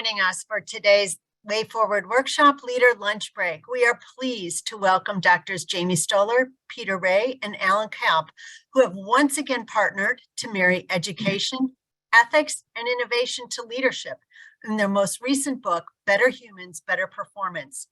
joining us for today's Way Forward Workshop Leader Lunch Break. We are pleased to welcome Drs. Jamie Stoller, Peter Ray, and Alan Kolp, who have once again partnered to marry education, ethics, and innovation to leadership in their most recent book, Better Humans, Better Performance.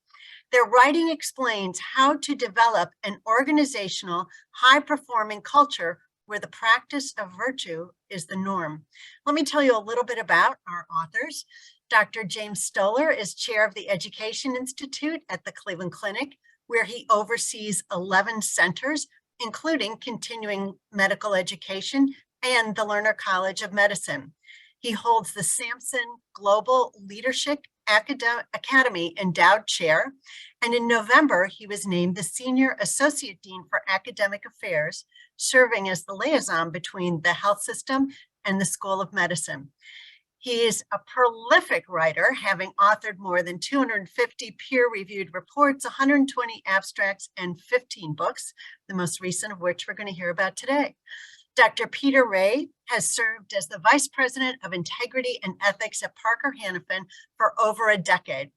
Their writing explains how to develop an organizational, high-performing culture where the practice of virtue is the norm. Let me tell you a little bit about our authors. Dr. James Stoller is chair of the Education Institute at the Cleveland Clinic, where he oversees 11 centers, including continuing medical education and the Lerner College of Medicine. He holds the Sampson Global Leadership Academy Endowed Chair, and in November, he was named the Senior Associate Dean for Academic Affairs, serving as the liaison between the health system and the School of Medicine. He is a prolific writer, having authored more than 250 peer-reviewed reports, 120 abstracts, and 15 books, the most recent of which we're going to hear about today. Dr. Peter Ray has served as the Vice President of Integrity and Ethics at Parker Hannifin for over a decade.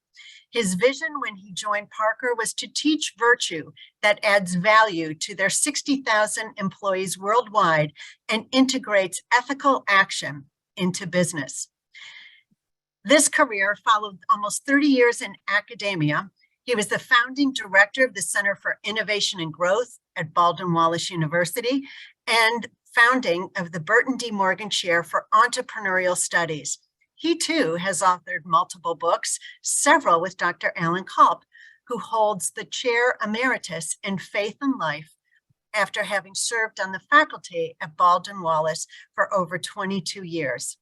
His vision when he joined Parker was to teach virtue that adds value to their 60,000 employees worldwide and integrates ethical action into business. This career followed almost 30 years in academia. He was the founding director of the Center for Innovation and Growth at Baldwin Wallace University and founding of the Burton D. Morgan Chair for Entrepreneurial Studies. He too has authored multiple books, several with Dr. Alan Kolp, who holds the Chair Emeritus in Faith and Life after having served on the faculty at Baldwin Wallace for over 22 years.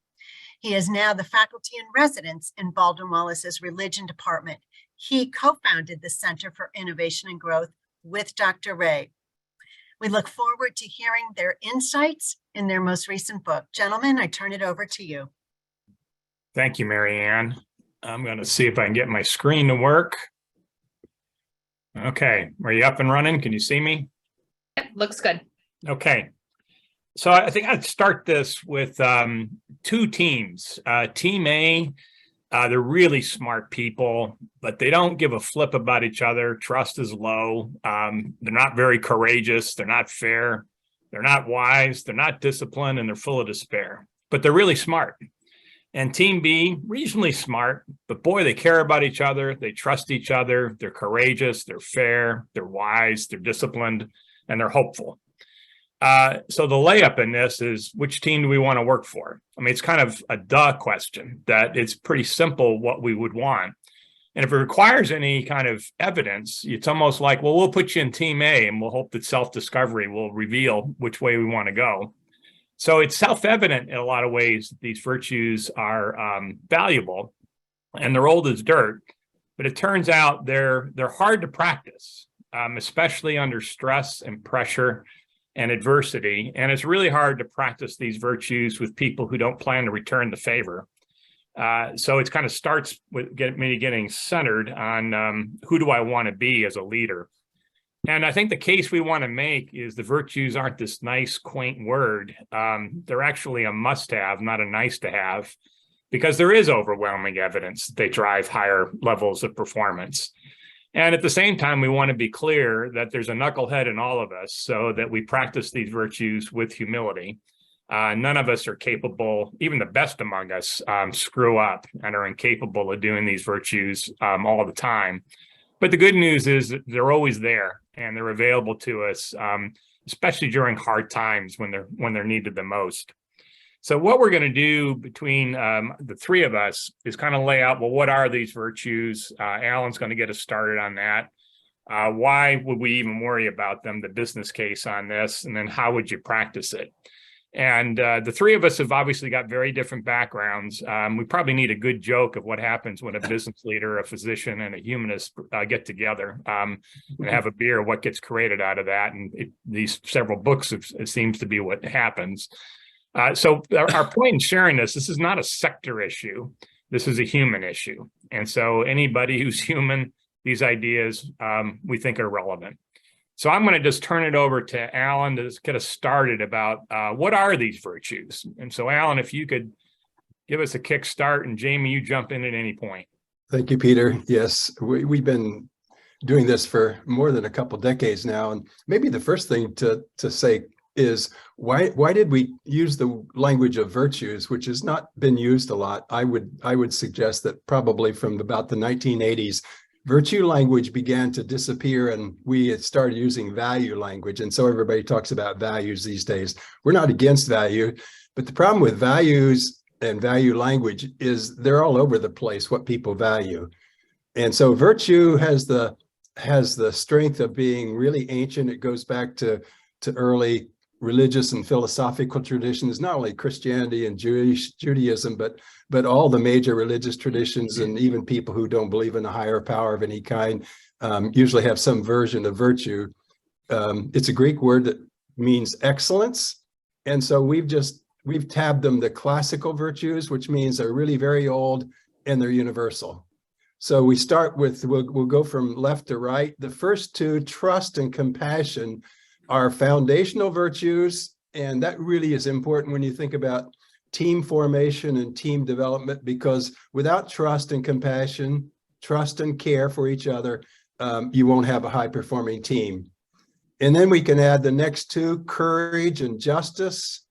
He is now the faculty in residence in Baldwin Wallace's Religion Department. He co-founded the Center for Innovation and Growth with Dr. Ray. We look forward to hearing their insights in their most recent book. Gentlemen, I turn it over to you. Thank you, Mary Ann. I'm going to see if I can get my screen to work. Okay, are you up and running? Can you see me? Yep, looks good. Okay. So I think I'd start this with two teams. Team A, they're really smart people, but they don't give a flip about each other. Trust is low. They're not very courageous. They're not fair. They're not wise. They're not disciplined, and they're full of despair. But they're really smart. And Team B, reasonably smart, but boy, they care about each other. They trust each other. They're courageous. They're fair. They're wise. They're disciplined, and they're hopeful. So the layup in this is, which team do we want to work for? I mean, it's kind of a duh question that it's pretty simple what we would want. And if it requires any kind of evidence, it's almost like, well, we'll put you in Team A and we'll hope that self-discovery will reveal which way we want to go. So it's self-evident in a lot of ways that these virtues are valuable and they're old as dirt, but it turns out they're hard to practice, especially under stress and pressure and adversity. And it's really hard to practice these virtues with people who don't plan to return the favor. So it kind of starts with me getting centered on who do I want to be as a leader. And I think the case we want to make is the virtues aren't this nice, quaint word. They're actually a must-have, not a nice-to-have, because there is overwhelming evidence that they drive higher levels of performance. And at the same time, we want to be clear that there's a knucklehead in all of us so that we practice these virtues with humility. None of us are capable, even the best among us screw up and are incapable of doing these virtues all the time. But the good news is that they're always there and they're available to us, especially during hard times when they're needed the most. So what we're going to do between the three of us is kind of lay out, well, what are these virtues? Alan's going to get us started on that. Why would we even worry about them, the business case on this, and then how would you practice it? And the three of us have obviously got very different backgrounds. We probably need a good joke of what happens when a business leader, a physician, and a humanist get together and have a beer, what gets created out of that. And these several books, it seems to be what happens. So our point in sharing this is not a sector issue. This is a human issue. And so anybody who's human, these ideas we think are relevant. So I'm going to just turn it over to Alan to get us started about what are these virtues. And so Alan, if you could give us a kickstart, and Jamie, you jump in at any point. Thank you, Peter. Yes, we've been doing this for more than a couple decades now. And maybe the first thing to say is why did we use the language of virtues, which has not been used a lot? I would suggest that probably from about the 1980s, virtue language began to disappear and we had started using value language. And so everybody talks about values these days. We're not against value, but the problem with values and value language is they're all over the place, what people value. And so virtue has the strength of being really ancient. It goes back to early religious and philosophical traditions, not only Christianity and Judaism, but all the major religious traditions, and even people who don't believe in a higher power of any kind usually have some version of virtue. It's a Greek word that means excellence. And so we've tabbed them the classical virtues, which means they're really very old and they're universal. So we start with, we'll go from left to right. The first two, trust and compassion, are foundational virtues. And that really is important when you think about team formation and team development, because without trust and compassion, trust and care for each other, you won't have a high performing team. And then we can add the next two, courage and justice.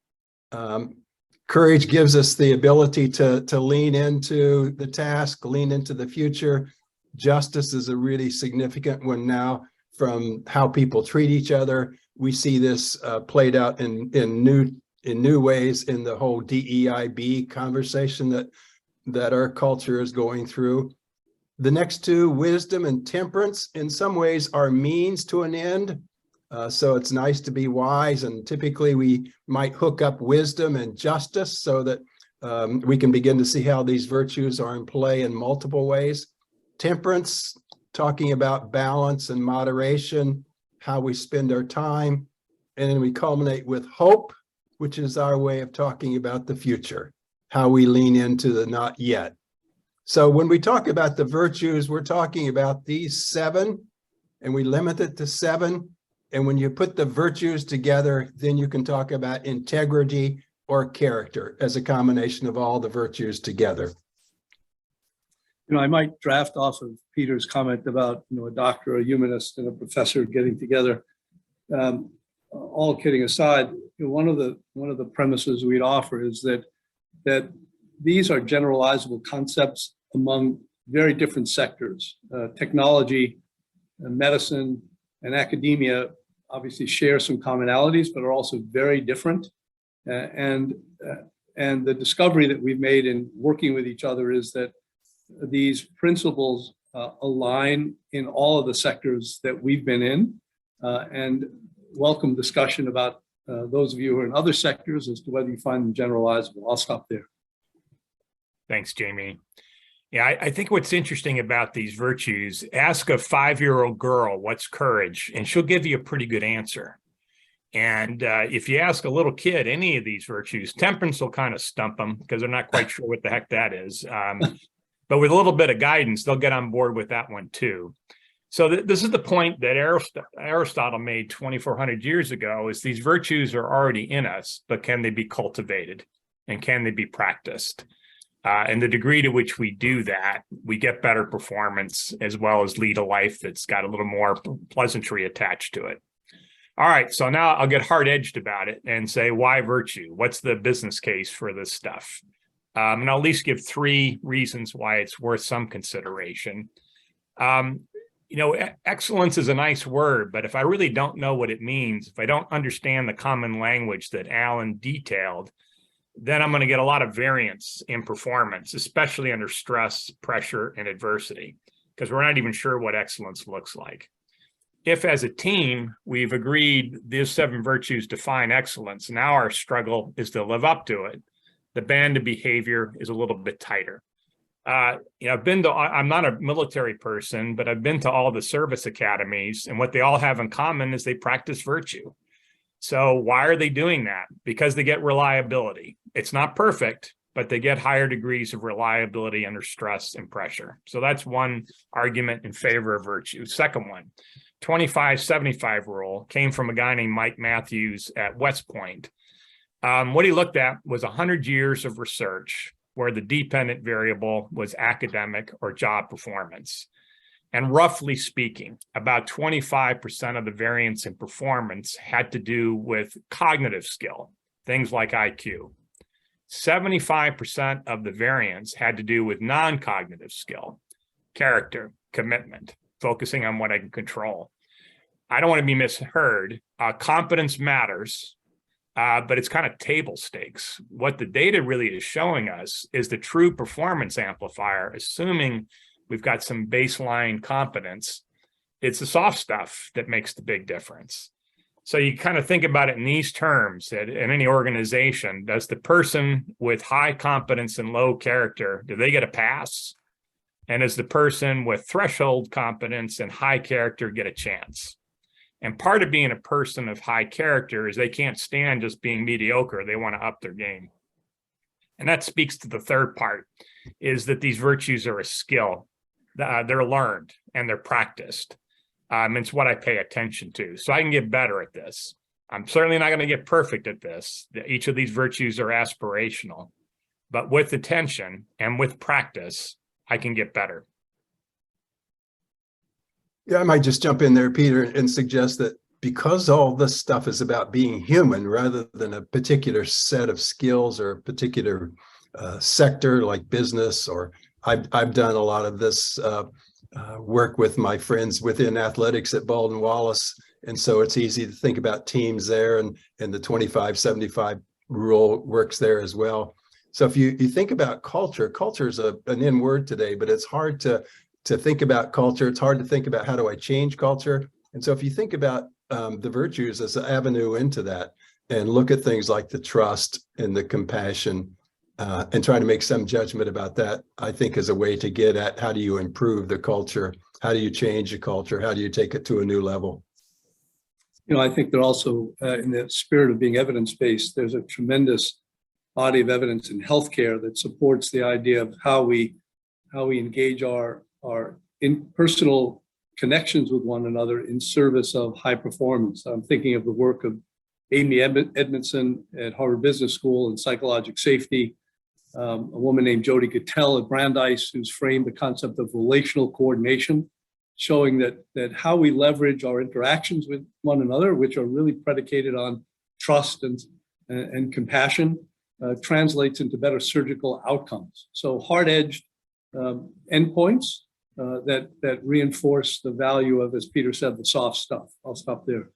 Courage gives us the ability to lean into the task, lean into the future. Justice is a really significant one now. From how people treat each other, we see this played out in new ways in the whole DEIB conversation that our culture is going through. The next two, wisdom and temperance, in some ways are means to an end. So it's nice to be wise, and typically we might hook up wisdom and justice so that we can begin to see how these virtues are in play in multiple ways. Temperance, talking about balance and moderation, how we spend our time. And then we culminate with hope, which is our way of talking about the future, how we lean into the not yet. So when we talk about the virtues, we're talking about these seven, and we limit it to seven. And when you put the virtues together, then you can talk about integrity or character as a combination of all the virtues together. I might draft off of Peter's comment about, a doctor, a humanist, and a professor getting together. All kidding aside, one of the premises we'd offer is that these are generalizable concepts among very different sectors. Technology, medicine, and academia obviously share some commonalities, but are also very different. And the discovery that we've made in working with each other is that these principles align in all of the sectors that we've been in, and welcome discussion about those of you who are in other sectors as to whether you find them generalizable. I'll stop there. Thanks, Jamie. Yeah, I think what's interesting about these virtues, ask a 5-year-old girl, what's courage? And she'll give you a pretty good answer. And if you ask a little kid any of these virtues, temperance will kind of stump them because they're not quite sure what the heck that is. But with a little bit of guidance, they'll get on board with that one too. So this is the point that Aristotle made 2,400 years ago, is these virtues are already in us, but can they be cultivated and can they be practiced? And the degree to which we do that, we get better performance as well as lead a life that's got a little more pleasantry attached to it. All right, so now I'll get hard-edged about it and say, why virtue? What's the business case for this stuff? And I'll at least give 3 reasons why it's worth some consideration. Excellence is a nice word, but if I really don't know what it means, if I don't understand the common language that Alan detailed, then I'm going to get a lot of variance in performance, especially under stress, pressure, and adversity, because we're not even sure what excellence looks like. If as a team, we've agreed these 7 virtues define excellence, now our struggle is to live up to it. The band of behavior is a little bit tighter. I'm not a military person, but I've been to all the service academies, and what they all have in common is they practice virtue. So why are they doing that? Because they get reliability. It's not perfect, but they get higher degrees of reliability under stress and pressure. So that's one argument in favor of virtue. Second one, 25-75 rule came from a guy named Mike Matthews at West Point. What he looked at was 100 years of research where the dependent variable was academic or job performance. And roughly speaking, about 25% of the variance in performance had to do with cognitive skill, things like IQ. 75% of the variance had to do with non-cognitive skill, character, commitment, focusing on what I can control. I don't want to be misheard. Competence matters, but it's kind of table stakes. What the data really is showing us is the true performance amplifier, assuming we've got some baseline competence. It's the soft stuff that makes the big difference. So you kind of think about it in these terms that in any organization, does the person with high competence and low character, do they get a pass? And does the person with threshold competence and high character get a chance? And part of being a person of high character is they can't stand just being mediocre. They want to up their game. And that speaks to the third part, is that these virtues are a skill. They're learned and they're practiced. It's what I pay attention to. So I can get better at this. I'm certainly not going to get perfect at this. Each of these virtues are aspirational. But with attention and with practice, I can get better. Yeah, I might just jump in there, Peter, and suggest that because all this stuff is about being human rather than a particular set of skills or a particular sector like business, or I've done a lot of this work with my friends within athletics at Baldwin Wallace. And so it's easy to think about teams there, and the 25-75 rule works there as well. So if you think about culture, culture is an in word today, but it's hard to think about culture. It's hard to think about how do I change culture. And so if you think about the virtues as an avenue into that, and look at things like the trust and the compassion, and try to make some judgment about that, I think is a way to get at how do you improve the culture? How do you change the culture? How do you take it to a new level? You know, I think they're also, in the spirit of being evidence-based, there's a tremendous body of evidence in healthcare that supports the idea of how we engage our personal connections with one another in service of high performance. I'm thinking of the work of Amy Edmondson at Harvard Business School in psychological safety, a woman named Jody Gattell at Brandeis, who's framed the concept of relational coordination, showing that how we leverage our interactions with one another, which are really predicated on trust and compassion, translates into better surgical outcomes. So hard-edged endpoints that reinforce the value of, as Peter said, the soft stuff. I'll stop there.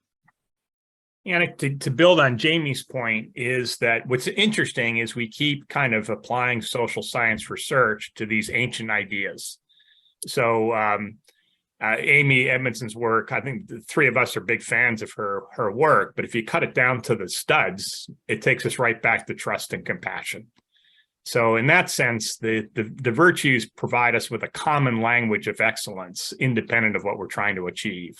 And to build on Jamie's point is that what's interesting is we keep kind of applying social science research to these ancient ideas. So Amy Edmondson's work, I think the three of us are big fans of her work, but if you cut it down to the studs, it takes us right back to trust and compassion. So in that sense, the virtues provide us with a common language of excellence, independent of what we're trying to achieve.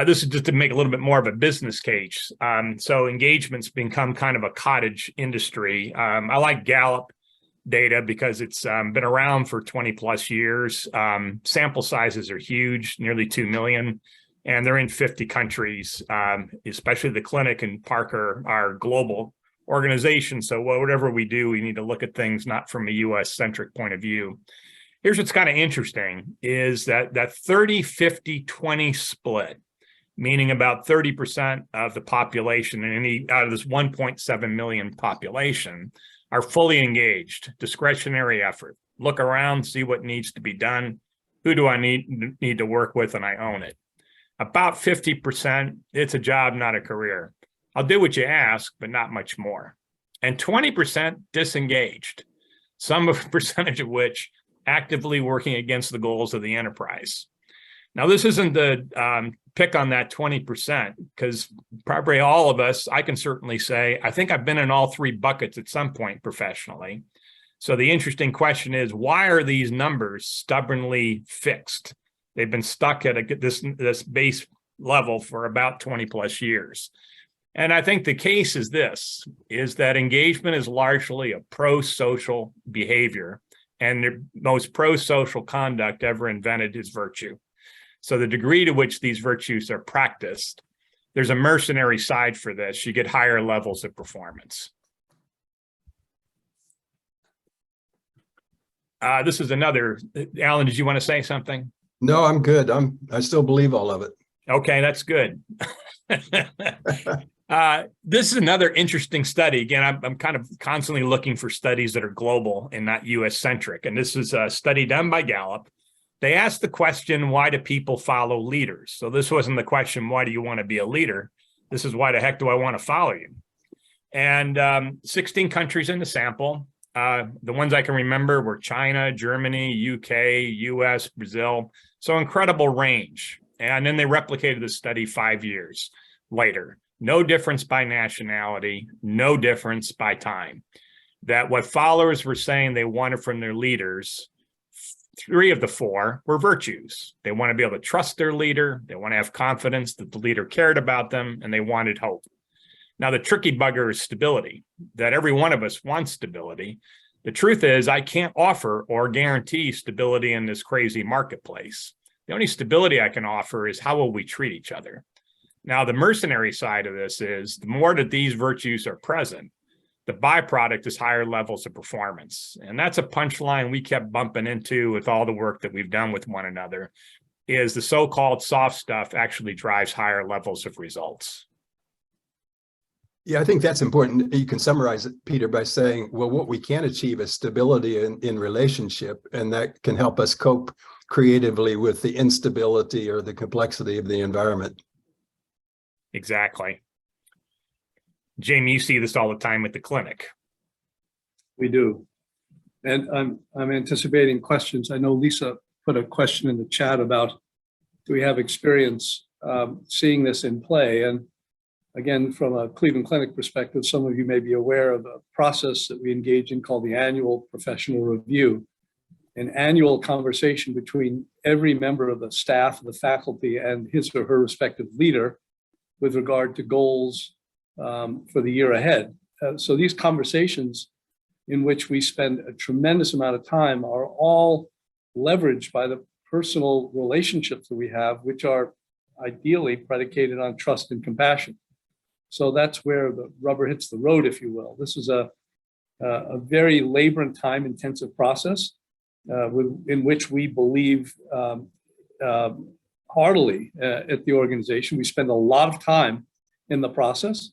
This is just to make a little bit more of a business case. So engagement's become kind of a cottage industry. I like Gallup data because it's been around for 20 plus years. Sample sizes are huge, nearly 2 million, and they're in 50 countries, especially the clinic and Parker are global organizations. So whatever we do, we need to look at things not from a US centric point of view. Here's what's kind of interesting is that 30-50-20 split, meaning about 30% of the population in out of this 1.7 million population are fully engaged, discretionary effort. Look around, see what needs to be done. Who do I need to work with, and I own it. About 50%, it's a job, not a career. I'll do what you ask, but not much more. And 20% disengaged, some percentage of which actively working against the goals of the enterprise. Now, this isn't the pick on that 20%, because probably all of us, I can certainly say, I think I've been in all three buckets at some point professionally. So the interesting question is, why are these numbers stubbornly fixed? They've been stuck at this base level for about 20 plus years. And I think the case is this, is that engagement is largely a pro-social behavior, and the most pro-social conduct ever invented is virtue. So the degree to which these virtues are practiced, there's a mercenary side for this. You get higher levels of performance. This is another, Alan, did you want to say something? No, I'm good. I still believe all of it. Okay, that's good. This is another interesting study. Again, I'm kind of constantly looking for studies that are global and not US centric. And this is a study done by Gallup. They asked the question, why do people follow leaders? So this wasn't the question, why do you want to be a leader? This is, why the heck do I want to follow you? And 16 countries in the sample. The ones I can remember were China, Germany, UK, US, Brazil. So incredible range. And then they replicated the study 5 years later. No difference by nationality, no difference by time. That what followers were saying they wanted from their leaders, 3 of the 4 were virtues. They want to be able to trust their leader. They want to have confidence that the leader cared about them, and they wanted hope. Now, the tricky bugger is stability, that every one of us wants stability. The truth is, I can't offer or guarantee stability in this crazy marketplace. The only stability I can offer is how will we treat each other. Now, the mercenary side of this is the more that these virtues are present, the byproduct is higher levels of performance. And that's a punchline we kept bumping into with all the work that we've done with one another, is the so-called soft stuff actually drives higher levels of results. Yeah, I think that's important. You can summarize it, Peter, by saying, well, what we can achieve is stability in relationship, and that can help us cope creatively with the instability or the complexity of the environment. Exactly. Jamie, you see this all the time at the clinic. We do. And I'm anticipating questions. I know Lisa put a question in the chat about, do we have experience seeing this in play? And again, from a Cleveland Clinic perspective, some of you may be aware of a process that we engage in called the annual professional review, an annual conversation between every member of the staff, the faculty, and his or her respective leader with regard to goals for the year ahead. So these conversations, in which we spend a tremendous amount of time, are all leveraged by the personal relationships that we have, which are ideally predicated on trust and compassion. So that's where the rubber hits the road, if you will. This is a very labor and time intensive process in which we believe heartily at the organization. We spend a lot of time in the process.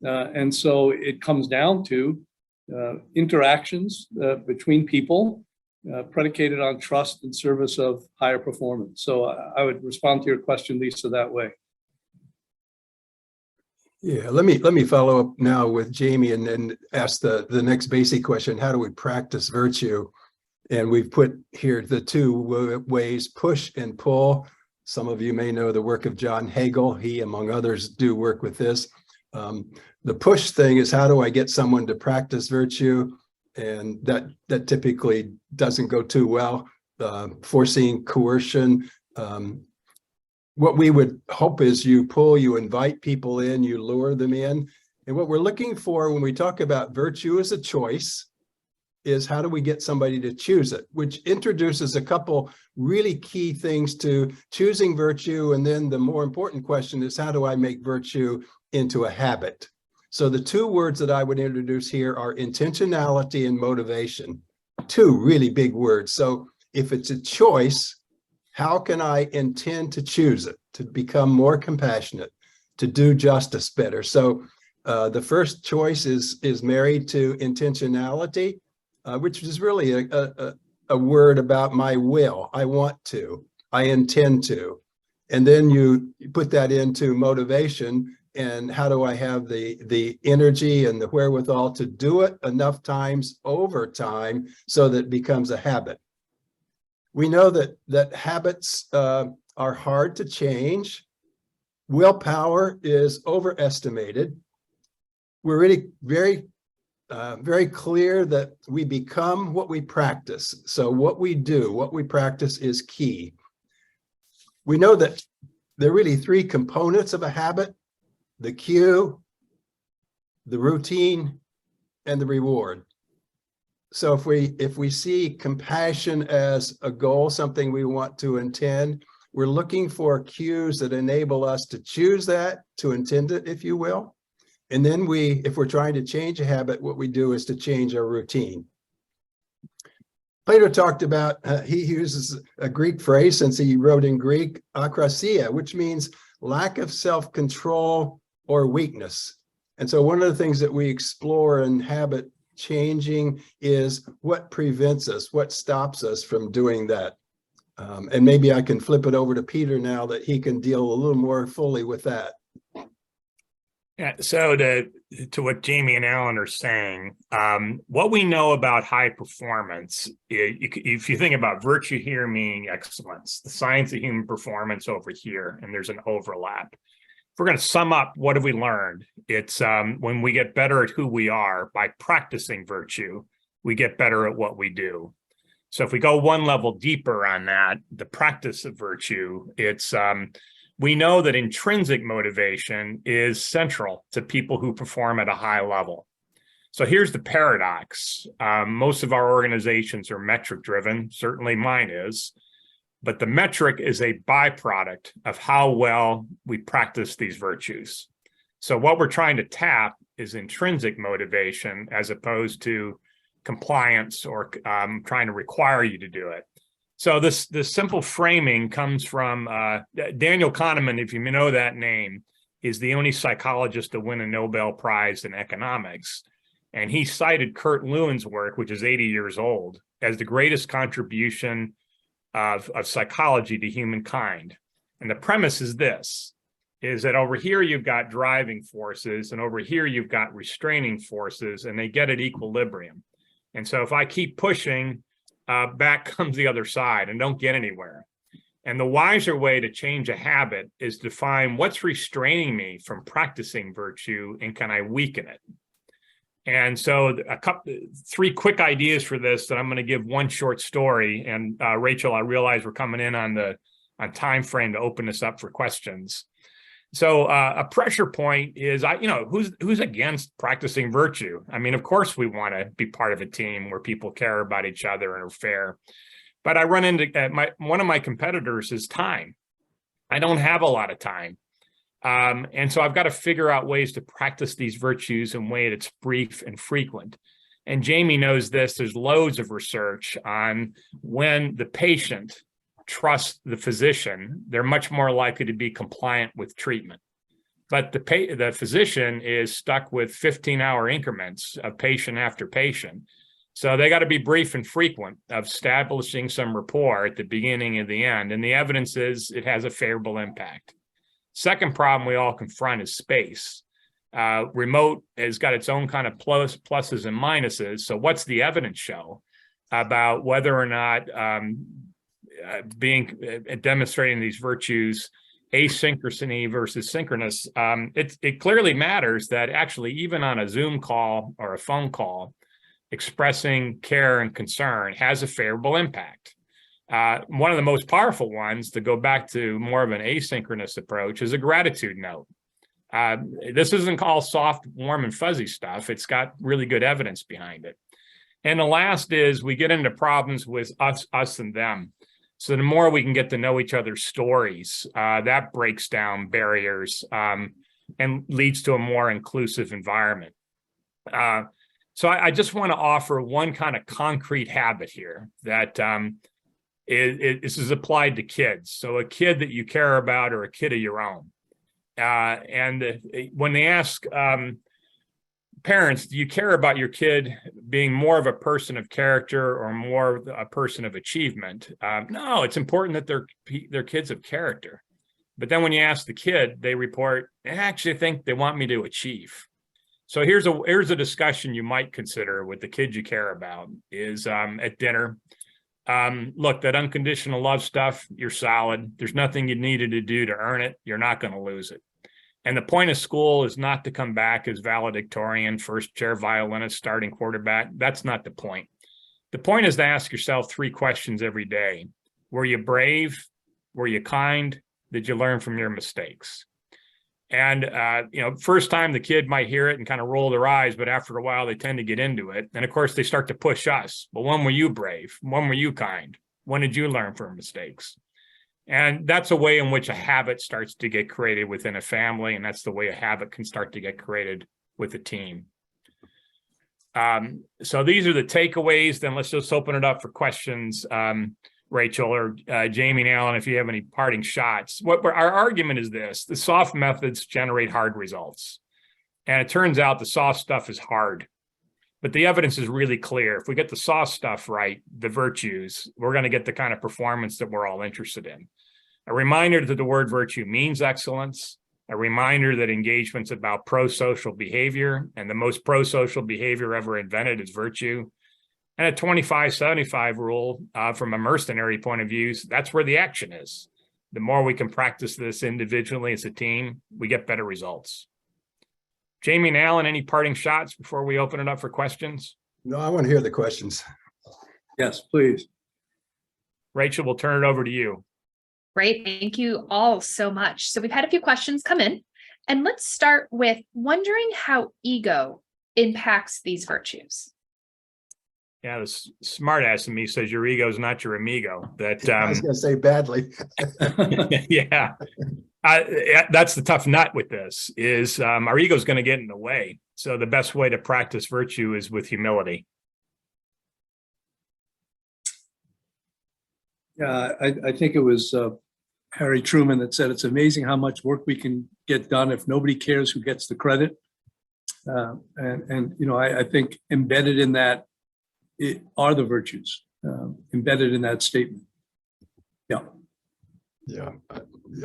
And so it comes down to interactions between people predicated on trust and service of higher performance. So I would respond to your question, Lisa, that way. Yeah, let me follow up now with Jamie and then ask the next basic question: how do we practice virtue? And we've put here the 2 ways, push and pull. Some of you may know the work of John Hagel. He, among others, do work with this. The push thing is, how do I get someone to practice virtue? And that typically doesn't go too well. Forcing, coercion. What we would hope is you pull, you invite people in, you lure them in. And what we're looking for when we talk about virtue as a choice is, how do we get somebody to choose it, which introduces a couple really key things to choosing virtue. And then the more important question is, how do I make virtue into a habit? So the 2 words that I would introduce here are intentionality and motivation, 2 really big words. So if it's a choice, how can I intend to choose it, to become more compassionate, to do justice better? So the first choice is married to intentionality, which is really a word about my will. I want to, I intend to. And then you put that into motivation, and how do I have the energy and the wherewithal to do it enough times over time so that it becomes a habit. We know that habits are hard to change. Willpower is overestimated. We're really very clear that we become what we practice. So what we do, what we practice is key. We know that there are really 3 components of a habit: the cue, the routine, and the reward. So if we see compassion as a goal, something we want to intend, we're looking for cues that enable us to choose that, to intend it, if you will. And then if we're trying to change a habit, what we do is to change our routine. Plato talked about, he uses a Greek phrase since he wrote in Greek, akrasia, which means lack of self-control or weakness. And so one of the things that we explore in habit changing is what prevents us, what stops us from doing that. And maybe I can flip it over to Peter now that he can deal a little more fully with that. Yeah, so to what Jamie and Alan are saying, what we know about high performance, if you think about virtue here meaning excellence, the science of human performance over here, and there's an overlap. If we're going to sum up, what have we learned? It's when we get better at who we are by practicing virtue, we get better at what we do. So if we go one level deeper on that, the practice of virtue, it's we know that intrinsic motivation is central to people who perform at a high level. So here's the paradox. Most of our organizations are metric driven, certainly mine is, but the metric is a byproduct of how well we practice these virtues. So what we're trying to tap is intrinsic motivation as opposed to compliance or trying to require you to do it. So this simple framing comes from Daniel Kahneman, if you know that name, is the only psychologist to win a Nobel Prize in economics. And he cited Kurt Lewin's work, which is 80 years old, as the greatest contribution of psychology to humankind. And the premise is this, is that over here you've got driving forces and over here you've got restraining forces, and they get at equilibrium. And so if I keep pushing, back comes the other side and don't get anywhere. And the wiser way to change a habit is to find what's restraining me from practicing virtue and can I weaken it? And so three quick ideas for this that I'm going to give one short story. And Rachel, I realize we're coming in on time frame to open this up for questions. So a pressure point is, who's against practicing virtue? I mean, of course, we want to be part of a team where people care about each other and are fair. But I run into one of my competitors is time. I don't have a lot of time. And so I've got to figure out ways to practice these virtues in a way that's brief and frequent. And Jamie knows this. There's loads of research on when the patient trusts the physician, they're much more likely to be compliant with treatment. But the physician is stuck with 15-hour increments of patient after patient. So they got to be brief and frequent of establishing some rapport at the beginning and the end. And the evidence is it has a favorable impact. Second problem we all confront is space. Remote has got its own kind of pluses and minuses. So what's the evidence show about whether or not demonstrating these virtues, asynchronicity versus synchronous? It clearly matters that actually even on a Zoom call or a phone call, expressing care and concern has a favorable impact. One of the most powerful ones, to go back to more of an asynchronous approach, is a gratitude note. This isn't all soft, warm, and fuzzy stuff. It's got really good evidence behind it. And the last is we get into problems with us and them. So the more we can get to know each other's stories, that breaks down barriers and leads to a more inclusive environment. So I just want to offer one kind of concrete habit here that this is applied to kids. So a kid that you care about or a kid of your own. When they ask parents, do you care about your kid being more of a person of character or more of a person of achievement? No, it's important that they're kids of character. But then when you ask the kid, they report, I actually think they want me to achieve. So here's a discussion you might consider with the kids you care about is at dinner. Look, that unconditional love stuff, you're solid. There's nothing you needed to do to earn it. You're not going to lose it. And the point of school is not to come back as valedictorian, first chair violinist, starting quarterback. That's not the point. The point is to ask yourself three questions every day. Were you brave? Were you kind? Did you learn from your mistakes? And, first time the kid might hear it and kind of roll their eyes, but after a while they tend to get into it. And of course they start to push us. Well, when were you brave? When were you kind? When did you learn from mistakes? And that's a way in which a habit starts to get created within a family. And that's the way a habit can start to get created with a team. So these are the takeaways. Then let's just open it up for questions. Rachel or Jamie and Alan, if you have any parting shots. Our argument is this: the soft methods generate hard results. And it turns out the soft stuff is hard, but the evidence is really clear. If we get the soft stuff right, the virtues, we're going to get the kind of performance that we're all interested in. A reminder that the word virtue means excellence, a reminder that engagement's about pro-social behavior, and the most pro-social behavior ever invented is virtue. And a 25-75 rule from a mercenary point of view, that's where the action is. The more we can practice this individually as a team, we get better results. Jamie and Alan, any parting shots before we open it up for questions? No, I want to hear the questions. Yes, please. Rachel, we'll turn it over to you. Great. Thank you all so much. So we've had a few questions come in, and let's start with wondering how ego impacts these virtues. Yeah, the smart ass in me says your ego is not your amigo. That I was going to say badly. yeah, that's the tough nut with this is our ego is going to get in the way. So the best way to practice virtue is with humility. Yeah, I think it was Harry Truman that said, it's amazing how much work we can get done if nobody cares who gets the credit. And you know, I think embedded in that are the virtues, embedded in that statement. Yeah. Yeah,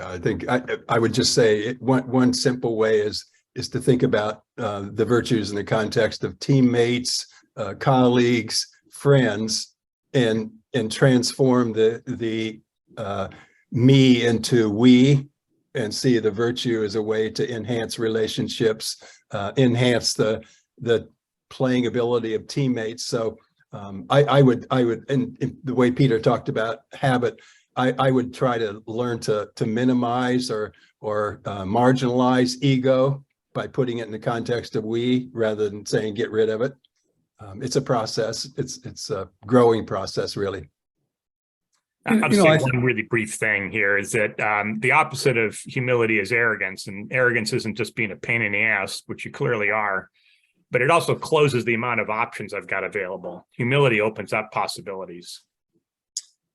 I think I would just say one simple way is to think about the virtues in the context of teammates, colleagues, friends, and transform the me into we, and see the virtue as a way to enhance relationships, enhance the playing ability of teammates. So I would, and the way Peter talked about habit, I would try to learn to minimize or marginalize ego by putting it in the context of we rather than saying get rid of it. It's a process. It's a growing process, really. I'll just say one really brief thing here is that the opposite of humility is arrogance, and arrogance isn't just being a pain in the ass, which you clearly are, but it also closes the amount of options I've got available. Humility opens up possibilities.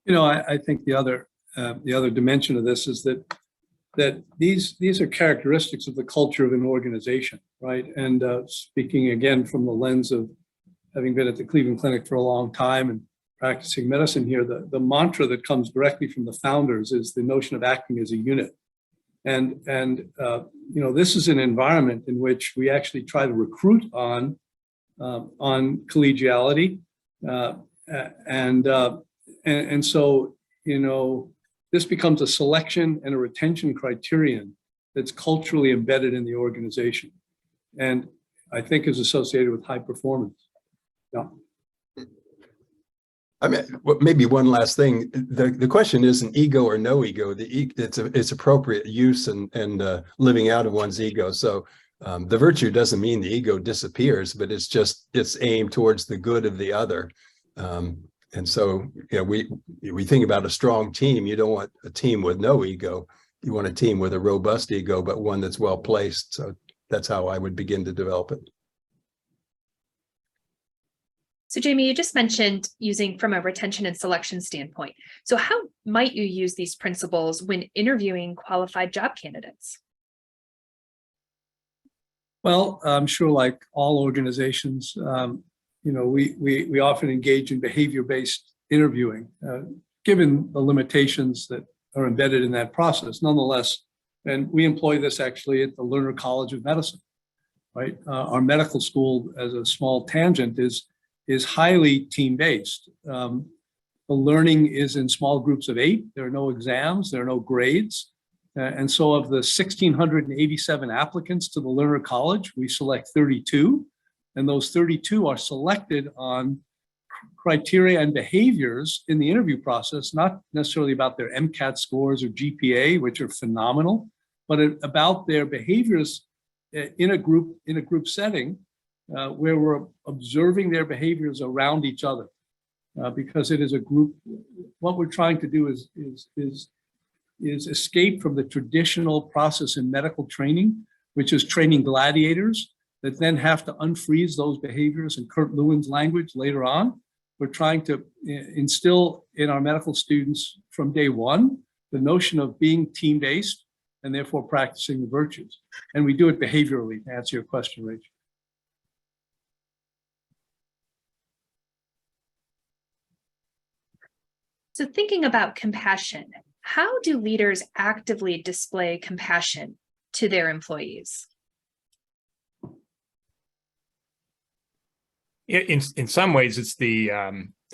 You know, I think the other dimension of this is that these are characteristics of the culture of an organization, right? And speaking again from the lens of having been at the Cleveland Clinic for a long time and practicing medicine here, the mantra that comes directly from the founders is the notion of acting as a unit. And you know, this is an environment in which we actually try to recruit on collegiality, and so, you know, this becomes a selection and a retention criterion that's culturally embedded in the organization, and I think is associated with high performance. Yeah. I mean, maybe one last thing. The question isn't ego or no ego. It's appropriate use and living out of one's ego. So the virtue doesn't mean the ego disappears, but it's aimed towards the good of the other. And so, you know, we think about a strong team. You don't want a team with no ego. You want a team with a robust ego, but one that's well placed. So that's how I would begin to develop it. So Jamie, you just mentioned using from a retention and selection standpoint. So how might you use these principles when interviewing qualified job candidates? Well, I'm sure like all organizations, you know, we often engage in behavior-based interviewing, given the limitations that are embedded in that process. Nonetheless, and we employ this actually at the Lerner College of Medicine, right? Our medical school, as a small tangent, is highly team-based. The learning is in small groups of 8. There are no exams, there are no grades. And so of the 1,687 applicants to the Lerner College, we select 32. And those 32 are selected on criteria and behaviors in the interview process, not necessarily about their MCAT scores or GPA, which are phenomenal, but about their behaviors in a group setting, where we're observing their behaviors around each other, because it is a group. What we're trying to do is escape from the traditional process in medical training, which is training gladiators that then have to unfreeze those behaviors in Kurt Lewin's language later on. We're trying to instill in our medical students from day one the notion of being team-based and therefore practicing the virtues. And we do it behaviorally, to answer your question, Rach. So thinking about compassion, how do leaders actively display compassion to their employees? In some ways, it's the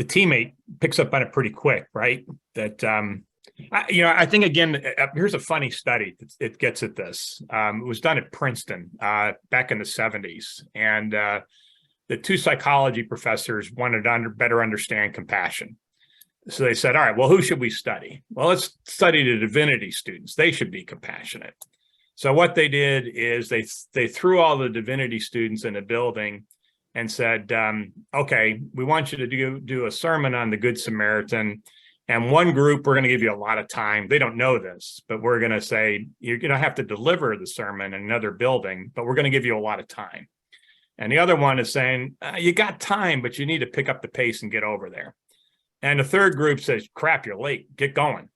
teammate picks up on it pretty quick, right? That I think again, here's a funny study that gets at this. It was done at Princeton back in the 70s, and the two psychology professors wanted to better understand compassion. So they said, all right, well, who should we study? Well, let's study the divinity students. They should be compassionate. So what they did is they threw all the divinity students in a building and said, okay, we want you to do a sermon on the Good Samaritan. And one group, we're going to give you a lot of time. They don't know this, but we're going to say, you're going to have to deliver the sermon in another building, but we're going to give you a lot of time. And the other one is saying, you got time, but you need to pick up the pace and get over there. And the third group says, crap, you're late, get going.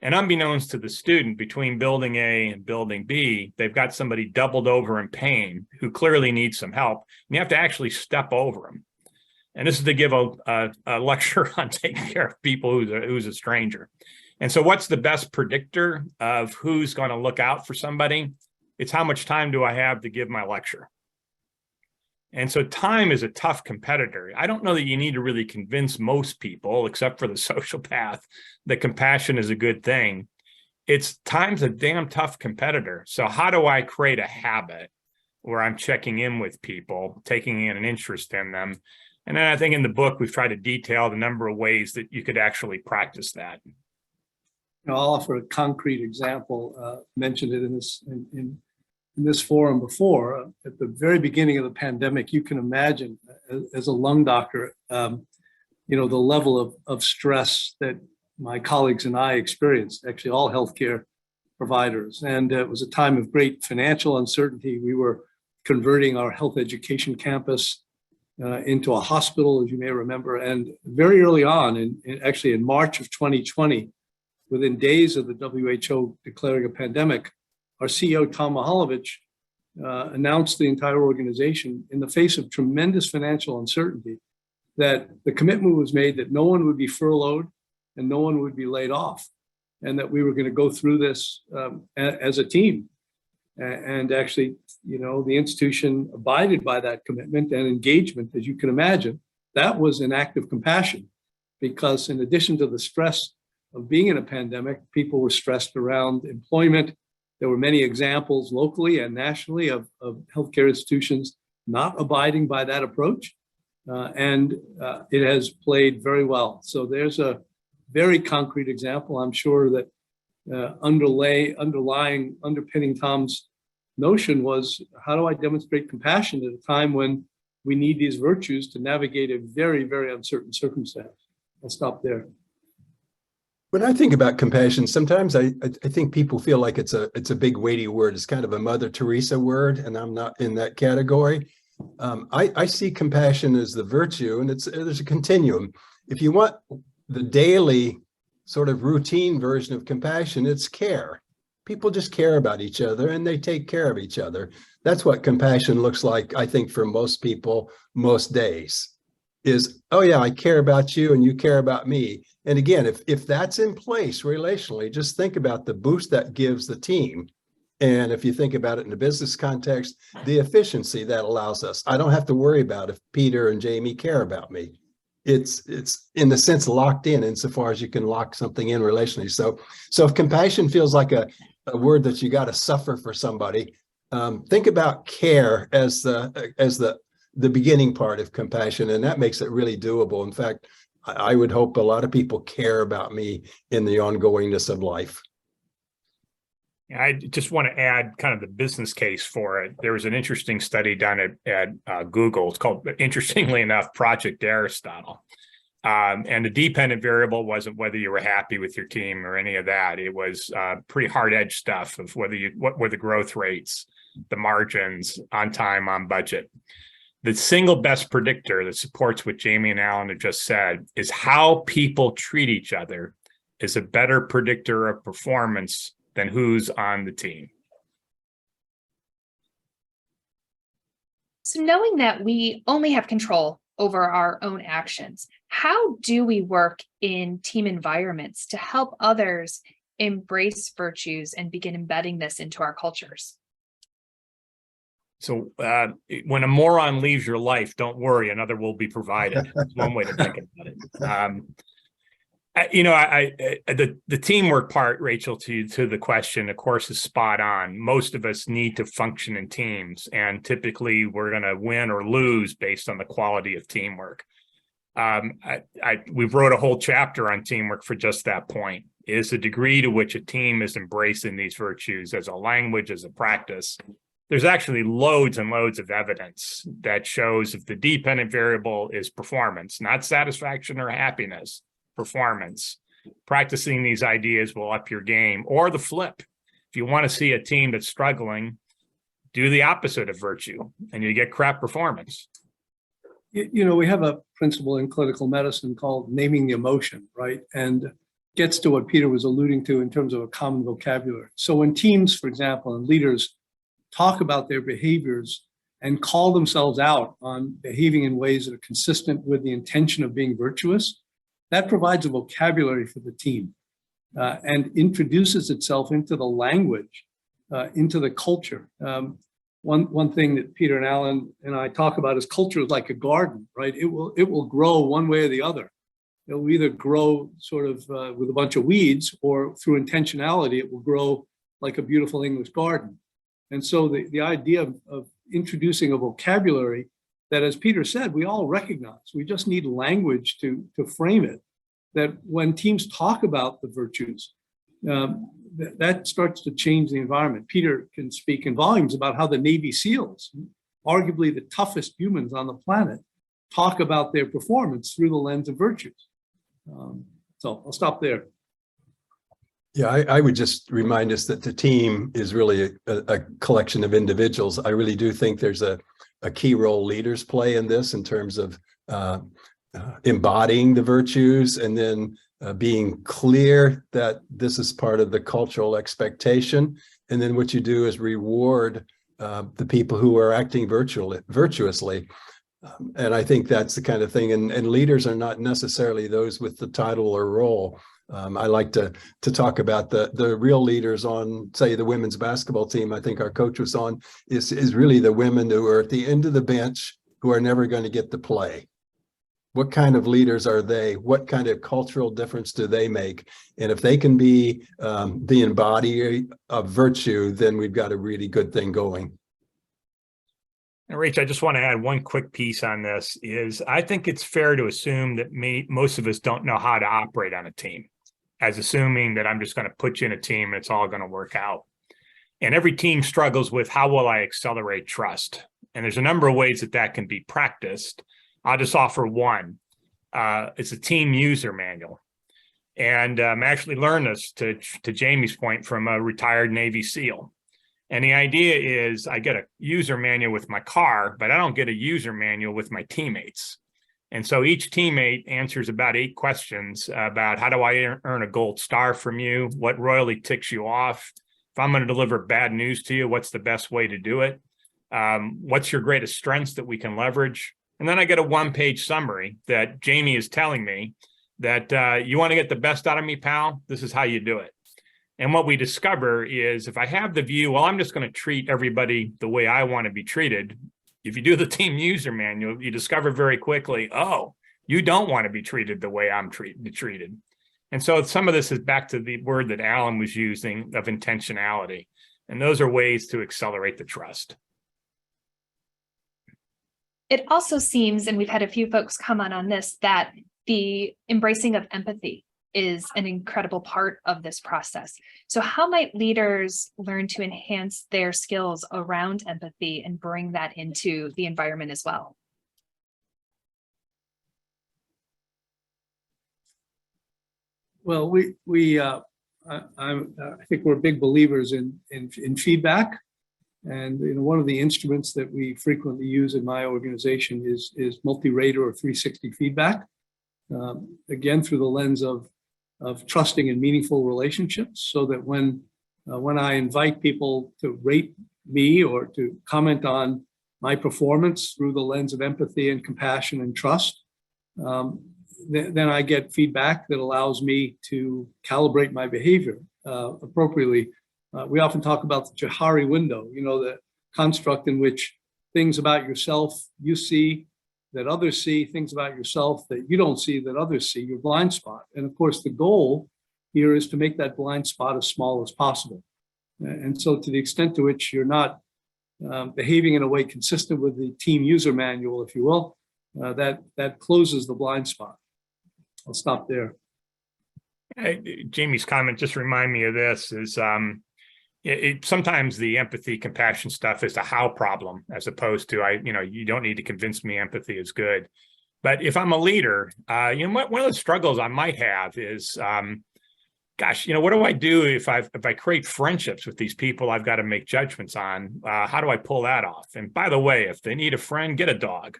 And unbeknownst to the student, between building A and building B, they've got somebody doubled over in pain who clearly needs some help. And you have to actually step over them. And this is to give a lecture on taking care of people who's a stranger. And so what's the best predictor of who's going to look out for somebody? It's how much time do I have to give my lecture? And so time is a tough competitor. I don't know that you need to really convince most people, except for the sociopath, that compassion is a good thing. Time's a damn tough competitor. So how do I create a habit where I'm checking in with people, taking in an interest in them? And then I think in the book, we've tried to detail the number of ways that you could actually practice that. I'll offer a concrete example. Mentioned it in this forum before. At the very beginning of the pandemic, you can imagine as a lung doctor, the level of stress that my colleagues and I experienced, actually all healthcare providers. And it was a time of great financial uncertainty. We were converting our health education campus into a hospital, as you may remember. And very early on, actually in March of 2020, within days of the WHO declaring a pandemic, our CEO, Tom Mihaljevic, announced the entire organization in the face of tremendous financial uncertainty that the commitment was made that no one would be furloughed and no one would be laid off, and that we were going to go through this as a team. And actually, the institution abided by that commitment and engagement, as you can imagine. That was an act of compassion, because in addition to the stress of being in a pandemic, people were stressed around employment. There were many examples locally and nationally of healthcare institutions not abiding by that approach. And it has played very well. So there's a very concrete example. I'm sure that underpinning Tom's notion was, how do I demonstrate compassion at a time when we need these virtues to navigate a very, very uncertain circumstance? I'll stop there. When I think about compassion, sometimes I think people feel like it's a big weighty word. It's kind of a Mother Teresa word, and I'm not in that category. I see compassion as the virtue, and there's a continuum. If you want the daily sort of routine version of compassion, it's care. People just care about each other and they take care of each other. That's what compassion looks like, I think, for most people, most days, is, oh yeah, I care about you and you care about me. And again, if that's in place relationally, just think about the boost that gives the team. And if you think about it in a business context, the efficiency that allows us. I don't have to worry about if Peter and Jamie care about me. It's in the sense locked in insofar as you can lock something in relationally. So if compassion feels like a word that you got to suffer for somebody, think about care as the beginning part of compassion, and that makes it really doable. In fact, I would hope a lot of people care about me in the ongoingness of life. I just want to add kind of the business case for it. There was an interesting study done at Google. It's called, interestingly enough, Project Aristotle. And the dependent variable wasn't whether you were happy with your team or any of that. It was pretty hard edge stuff of what were the growth rates the margins, on time, on budget. The single best predictor that supports what Jamie and Alan have just said is how people treat each other is a better predictor of performance than who's on the team. So knowing that we only have control over our own actions, how do we work in team environments to help others embrace virtues and begin embedding this into our cultures? So when a moron leaves your life, don't worry, another will be provided. That's one way to think about it. The teamwork part, Rachel, to the question, of course, is spot on. Most of us need to function in teams, and typically we're going to win or lose based on the quality of teamwork. We wrote a whole chapter on teamwork for just that point. Is the degree to which a team is embracing these virtues as a language, as a practice. There's actually loads and loads of evidence that shows if the dependent variable is performance, not satisfaction or happiness, performance. Practicing these ideas will up your game, or the flip. If you want to see a team that's struggling, do the opposite of virtue and you get crap performance. We have a principle in clinical medicine called naming the emotion, right? And gets to what Peter was alluding to in terms of a common vocabulary. So when teams, for example, and leaders talk about their behaviors and call themselves out on behaving in ways that are consistent with the intention of being virtuous, that provides a vocabulary for the team and introduces itself into the language, into the culture. One thing that Peter and Alan and I talk about is culture is like a garden, right? It will grow one way or the other. It will either grow sort of with a bunch of weeds, or through intentionality, it will grow like a beautiful English garden. And so the idea of introducing a vocabulary that, as Peter said, we all recognize, we just need language to frame it, that when teams talk about the virtues, that starts to change the environment. Peter can speak in volumes about how the Navy SEALs, arguably the toughest humans on the planet, talk about their performance through the lens of virtues. So I'll stop there. Yeah, I would just remind us that the team is really a collection of individuals. I really do think there's a key role leaders play in this in terms of embodying the virtues, and then being clear that this is part of the cultural expectation. And then what you do is reward the people who are acting virtuously. And I think that's the kind of thing. And leaders are not necessarily those with the title or role. I like to talk about the real leaders on, say, the women's basketball team. I think our coach was on, is really the women who are at the end of the bench who are never going to get to play. What kind of leaders are they? What kind of cultural difference do they make? And if they can be the embodiment of virtue, then we've got a really good thing going. And Rach, I just want to add one quick piece on this. Is I think it's fair to assume that most of us don't know how to operate on a team, as assuming that I'm just going to put you in a team and it's all going to work out. And every team struggles with, how will I accelerate trust? And there's a number of ways that can be practiced. I'll just offer one. It's a team user manual. And I actually learned this, to Jamie's point, from a retired Navy SEAL. And the idea is I get a user manual with my car, but I don't get a user manual with my teammates. And so each teammate answers about 8 questions about, how do I earn a gold star from you? What royally ticks you off? If I'm going to deliver bad news to you, what's the best way to do it? What's your greatest strengths that we can leverage? And then I get a 1-page summary that Jamie is telling me that you want to get the best out of me, pal? This is how you do it. And what we discover is, if I have the view, well, I'm just going to treat everybody the way I want to be treated. If you do the team user manual, you discover very quickly, oh, you don't want to be treated the way I'm treated. And so some of this is back to the word that Alan was using of intentionality. And those are ways to accelerate the trust. It also seems, and we've had a few folks comment on this, that the embracing of empathy is an incredible part of this process. So how might leaders learn to enhance their skills around empathy and bring that into the environment as well? Well, I think we're big believers in feedback. And one of the instruments that we frequently use in my organization is multi-rater or 360 feedback. Again, through the lens of trusting and meaningful relationships, so that when I invite people to rate me or to comment on my performance through the lens of empathy and compassion and trust, then I get feedback that allows me to calibrate my behavior appropriately. We often talk about the Johari window, the construct in which things about yourself you see that others see, things about yourself that you don't see that others see, your blind spot. And of course, the goal here is to make that blind spot as small as possible. And so to the extent to which you're not behaving in a way consistent with the team user manual, if you will, that closes the blind spot. I'll stop there. Jamie's comment just remind me of this is sometimes the empathy, compassion stuff is a how problem, as opposed to you don't need to convince me empathy is good. But if I'm a leader, one of the struggles I might have is, gosh, what do I do if I create friendships with these people I've got to make judgments on? How do I pull that off? And by the way, if they need a friend, get a dog.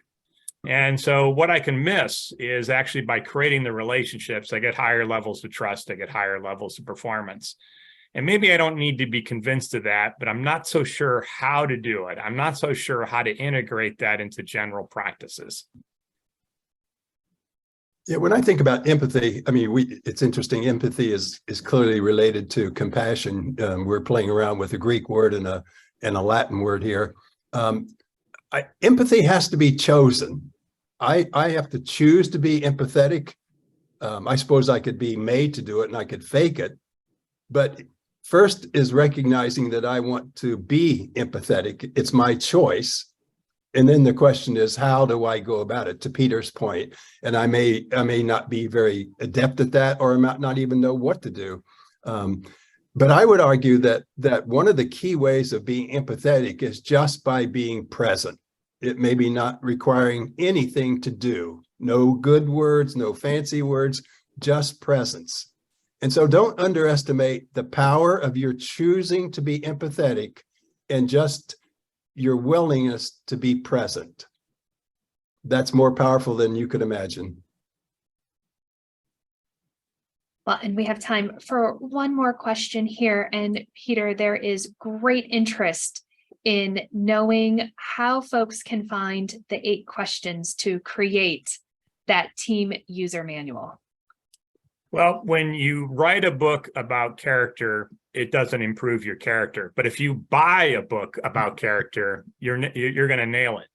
And so what I can miss is actually by creating the relationships, I get higher levels of trust, I get higher levels of performance. And maybe I don't need to be convinced of that, but I'm not so sure how to do it. I'm not so sure how to integrate that into general practices. Yeah, when I think about empathy, it's interesting. Empathy is clearly related to compassion. We're playing around with a Greek word and a Latin word here. Empathy has to be chosen. I have to choose to be empathetic. I suppose I could be made to do it and I could fake it. But first is recognizing that I want to be empathetic. It's my choice. And then the question is, how do I go about it? To Peter's point, and I may not be very adept at that, or I might not even know what to do. But I would argue that one of the key ways of being empathetic is just by being present. It may be not requiring anything to do, no good words, no fancy words, just presence. And so don't underestimate the power of your choosing to be empathetic and just your willingness to be present. That's more powerful than you could imagine. Well, and we have time for one more question here. And Peter, there is great interest in knowing how folks can find the 8 questions to create that team user manual. Well, when you write a book about character, it doesn't improve your character. But if you buy a book about character, you're going to nail it.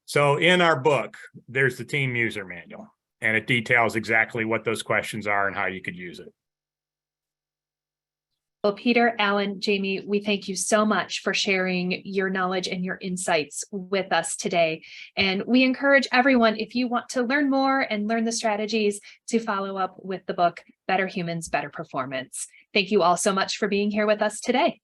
So in our book, there's the team user manual, and it details exactly what those questions are and how you could use it. Well, Peter, Alan, Jamie, we thank you so much for sharing your knowledge and your insights with us today. And we encourage everyone, if you want to learn more and learn the strategies, to follow up with the book, Better Humans, Better Performance. Thank you all so much for being here with us today.